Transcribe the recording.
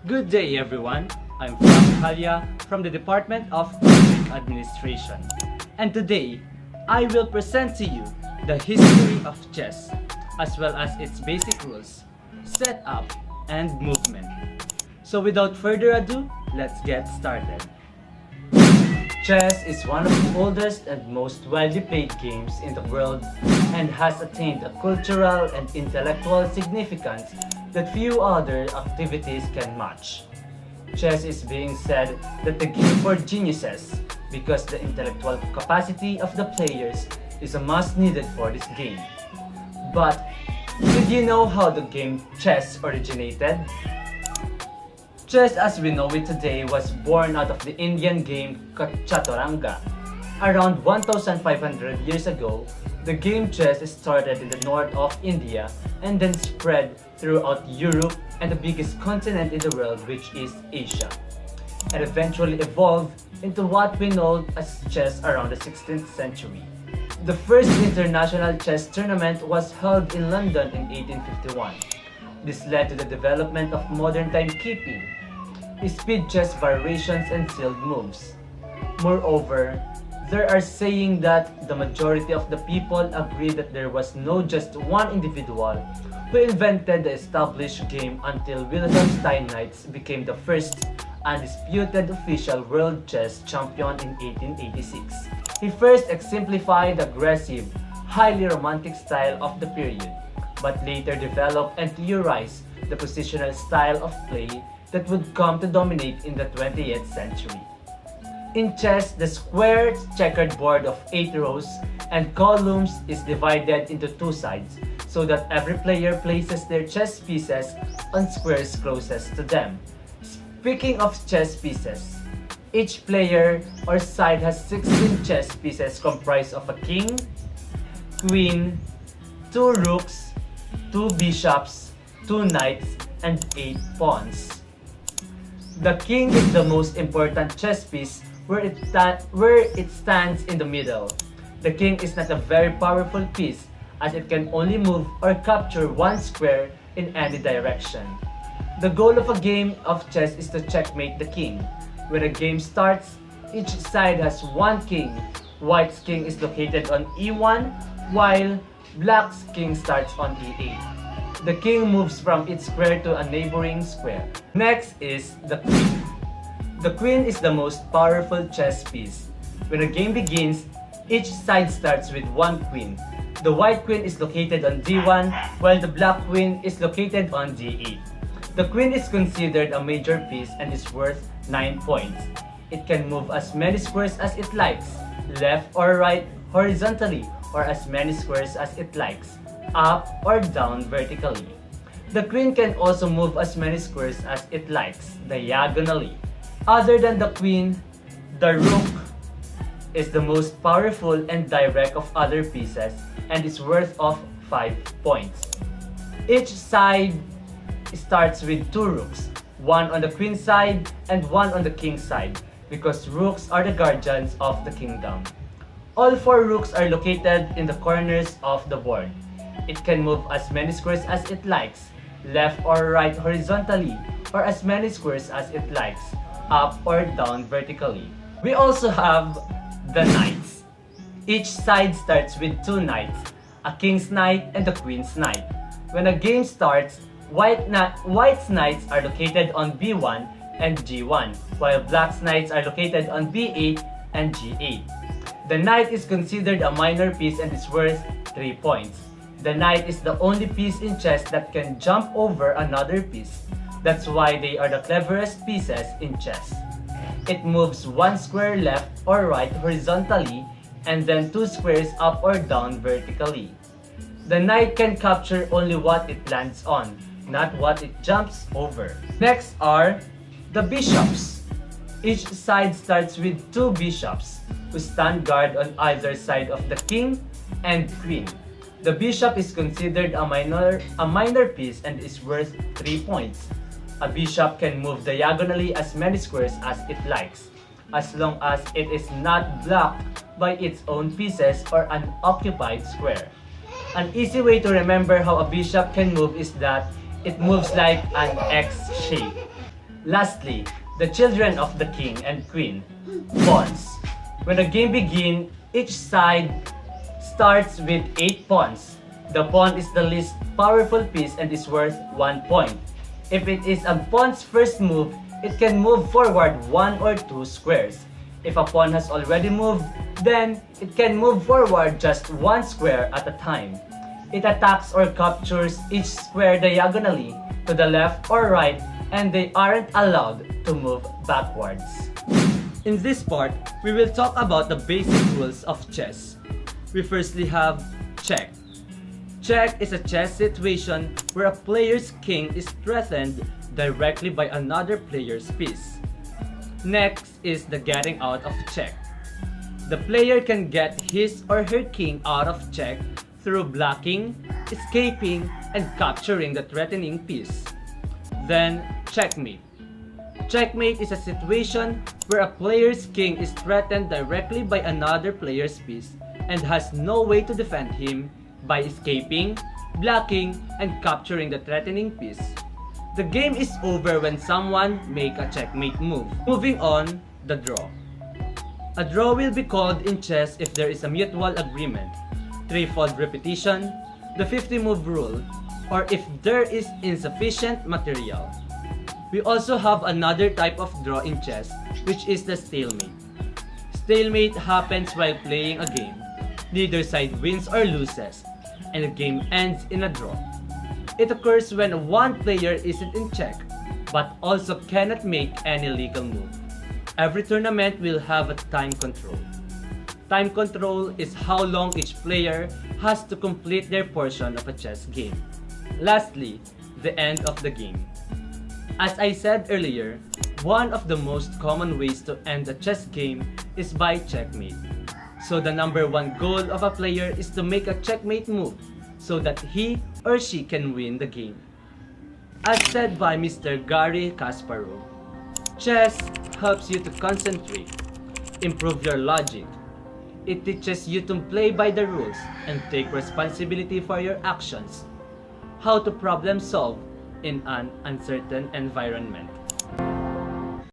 Good day, everyone. I'm Frank Halia from the Department of Public Administration. And today, I will present to you the history of chess, as well as its basic rules, setup, and movement. So without further ado, let's get started. Chess is one of the oldest and most widely played games in the world and has attained a cultural and intellectual significance that few other activities can match. Chess is being said that the game for geniuses because the intellectual capacity of the players is a must needed for this game. But did you know how the game chess originated? Chess as we know it today was born out of the Indian game Chaturanga. Around 1,500 years ago, the game chess started in the north of India and then spread throughout Europe and the biggest continent in the world, which is Asia, and eventually evolved into what we know as chess around the 16th century. The first international chess tournament was held in London in 1851. This led to the development of modern timekeeping, speed chess variations, and sealed moves. Moreover, there are saying that the majority of the people agree that there was no just one individual who invented the established game until Wilhelm Steinitz became the first undisputed official world chess champion in 1886. He first exemplified the aggressive, highly romantic style of the period, but later developed and theorized the positional style of play that would come to dominate in the 20th century. In chess, the square checkered board of 8 rows and columns is divided into 2 sides so that every player places their chess pieces on squares closest to them. Speaking of chess pieces, each player or side has 16 chess pieces comprised of a king, queen, 2 rooks, 2 bishops, 2 knights, and 8 pawns. The king is the most important chess piece where it stands in the middle. The king is not a very powerful piece as it can only move or capture one square in any direction. The goal of a game of chess is to checkmate the king. When a game starts, each side has one king. White's king is located on e1 while black's king starts on e8. The king moves from its square to a neighboring square. Next is the queen. The queen is the most powerful chess piece. When a game begins, each side starts with one queen. The white queen is located on d1 while the black queen is located on d8. The queen is considered a major piece and is worth 9 points. It can move as many squares as it likes, left or right horizontally, or as many squares as it likes, up or down vertically. The queen can also move as many squares as it likes, diagonally. Other than the queen, the rook is the most powerful and direct of other pieces and is worth of 5 points. Each side starts with 2 rooks, one on the queen side and one on the king side, because rooks are the guardians of the kingdom. All 4 rooks are located in the corners of the board. It can move as many squares as it likes, left or right horizontally, or as many squares as it likes, up or down vertically. We also have the knights. Each side starts with 2 knights, a king's knight and a queen's knight. When a game starts, white's knights are located on b1 and g1, while black's knights are located on b8 and g8. The knight is considered a minor piece and is worth 3 points. The knight is the only piece in chess that can jump over another piece. That's why they are the cleverest pieces in chess. It moves 1 square left or right horizontally and then 2 squares up or down vertically. The knight can capture only what it lands on, not what it jumps over. Next are the bishops. Each side starts with 2 bishops who stand guard on either side of the king and queen. The bishop is considered a minor piece and is worth 3 points. A bishop can move diagonally as many squares as it likes, as long as it is not blocked by its own pieces or an occupied square. An easy way to remember how a bishop can move is that it moves like an X shape. Lastly, the children of the king and queen, pawns. When the game begins, each side starts with 8 pawns. The pawn is the least powerful piece and is worth 1 point. If it is a pawn's first move, it can move forward 1 or 2 squares. If a pawn has already moved, then it can move forward just 1 square at a time. It attacks or captures each square diagonally to the left or right, and they aren't allowed to move backwards. In this part, we will talk about the basic rules of chess. We firstly have check. Check is a chess situation where a player's king is threatened directly by another player's piece. Next is the getting out of check. The player can get his or her king out of check through blocking, escaping, and capturing the threatening piece. Then, checkmate. Checkmate is a situation where a player's king is threatened directly by another player's piece and has no way to defend him by escaping, blocking, and capturing the threatening piece. The game is over when someone makes a checkmate move. Moving on, the draw. A draw will be called in chess if there is a mutual agreement, threefold repetition, the 50-move rule, or if there is insufficient material. We also have another type of draw in chess, which is the stalemate. Stalemate happens while playing a game. Neither side wins or loses, and the game ends in a draw. It occurs when one player isn't in check, but also cannot make any legal move. Every tournament will have a time control. Time control is how long each player has to complete their portion of a chess game. Lastly, the end of the game. As I said earlier, one of the most common ways to end a chess game is by checkmate. So the number one goal of a player is to make a checkmate move so that he or she can win the game. As said by Mr. Garry Kasparov, chess helps you to concentrate, improve your logic. It teaches you to play by the rules and take responsibility for your actions. How to problem solve in an uncertain environment.